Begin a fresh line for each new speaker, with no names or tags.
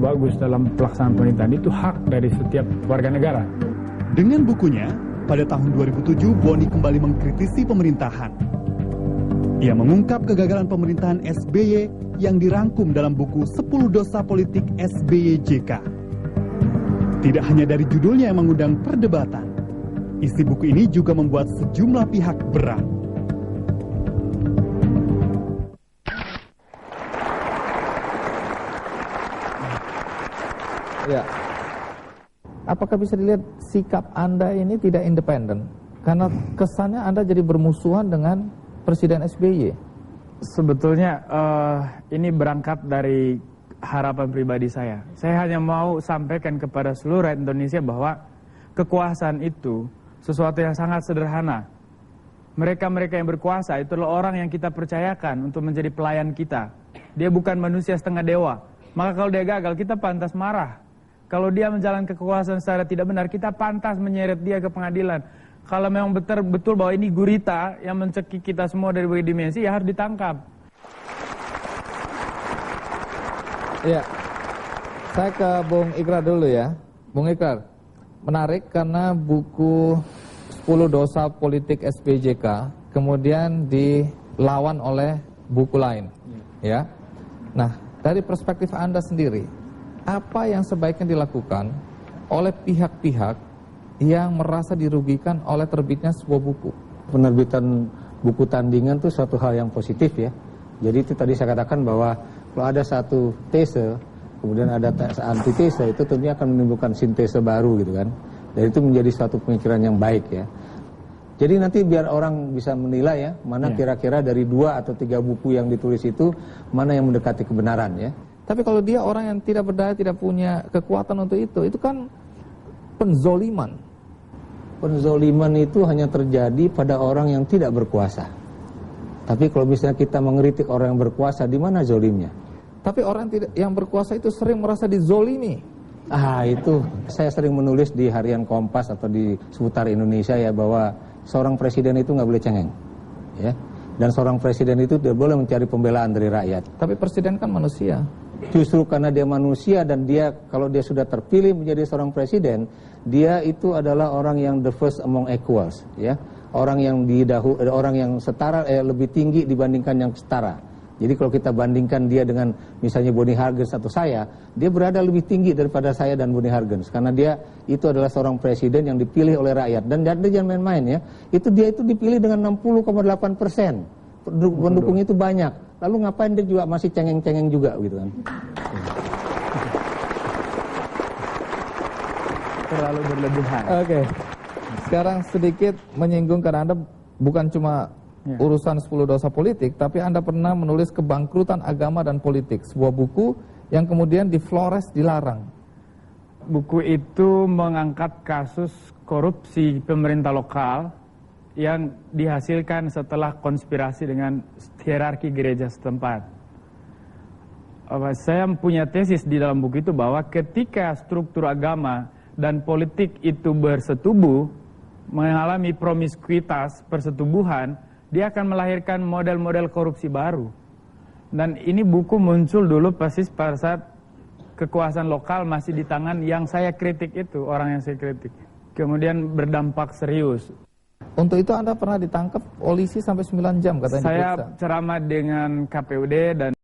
bagus dalam pelaksanaan pemerintahan itu hak dari setiap warga negara.
Dengan bukunya, pada tahun 2007 Boni kembali mengkritisi pemerintahan. Ia mengungkap kegagalan pemerintahan SBY yang dirangkum dalam buku 10 Dosa Politik SBY JK. Tidak hanya dari judulnya yang mengundang perdebatan, isi buku ini juga membuat sejumlah pihak berat.
Ya. Apakah bisa dilihat sikap Anda ini tidak independen? Karena kesannya Anda jadi bermusuhan dengan Presiden SBY.
Sebetulnya ini berangkat dari harapan pribadi saya. Saya hanya mau sampaikan kepada seluruh rakyat Indonesia bahwa kekuasaan itu sesuatu yang sangat sederhana. Mereka-mereka yang berkuasa itu adalah orang yang kita percayakan untuk menjadi pelayan kita. Dia bukan manusia setengah dewa. Maka kalau dia gagal, kita pantas marah. Kalau dia menjalankan kekuasaan secara tidak benar, kita pantas menyeret dia ke pengadilan. Kalau memang betul bahwa ini gurita yang mencekik kita semua dari berbagai dimensi, ya harus ditangkap.
Ya, saya ke Bung Ikrar dulu ya. Bung Ikrar, menarik karena buku 10 Dosa Politik SBJK kemudian dilawan oleh buku lain. Ya. Nah, dari perspektif Anda sendiri, apa yang sebaiknya dilakukan oleh pihak-pihak yang merasa dirugikan oleh terbitnya sebuah buku?
Penerbitan buku tandingan itu suatu hal yang positif ya. Jadi itu tadi saya katakan bahwa kalau ada satu tese, kemudian ada antitese, itu tentunya akan menimbulkan sintese baru gitu kan. Dan itu menjadi suatu pemikiran yang baik ya. Jadi nanti biar orang bisa menilai ya, mana kira-kira dari 2 atau 3 buku yang ditulis itu, mana yang mendekati kebenaran ya.
Tapi kalau dia orang yang tidak berdaya, tidak punya kekuatan untuk itu kan penzoliman.
Penzoliman itu hanya terjadi pada orang yang tidak berkuasa. Tapi kalau misalnya kita mengkritik orang yang berkuasa, di mana zolimnya?
Tapi orang yang berkuasa itu sering merasa dizolimi.
Itu saya sering menulis di harian Kompas atau di seputar Indonesia ya, bahwa seorang presiden itu nggak boleh cengeng, ya. Dan seorang presiden itu tidak boleh mencari pembelaan dari rakyat.
Tapi presiden kan manusia.
Justru karena dia manusia dan dia kalau dia sudah terpilih menjadi seorang presiden, dia itu adalah orang yang the first among equals, ya. Orang yang orang yang setara, lebih tinggi dibandingkan yang setara. Jadi kalau kita bandingkan dia dengan misalnya Boni Hargens atau saya, dia berada lebih tinggi daripada saya dan Boni Hargens karena dia itu adalah seorang presiden yang dipilih oleh rakyat. Dan dia jangan main-main ya. Dia itu dipilih dengan 60,8%. Pendukung itu banyak. Lalu ngapain dia juga masih cengeng-cengeng juga gitu kan.
Terlalu berlebihan.
Oke. Sekarang sedikit menyinggung karena Anda bukan cuma urusan 10 dosa politik, tapi Anda pernah menulis Kebangkrutan Agama dan Politik, sebuah buku yang kemudian di Flores dilarang.
Buku itu mengangkat kasus korupsi pemerintah lokal yang dihasilkan setelah konspirasi dengan hierarki gereja setempat. Saya punya tesis di dalam buku itu bahwa ketika struktur agama dan politik itu bersetubuh, mengalami promiskuitas persetubuhan, dia akan melahirkan model-model korupsi baru. Dan ini buku muncul dulu persis pada saat kekuasaan lokal masih di tangan yang saya kritik itu, orang yang saya kritik. Kemudian berdampak serius.
Untuk itu Anda pernah ditangkap polisi sampai 9 jam katanya.
Saya ceramah dengan KPUD dan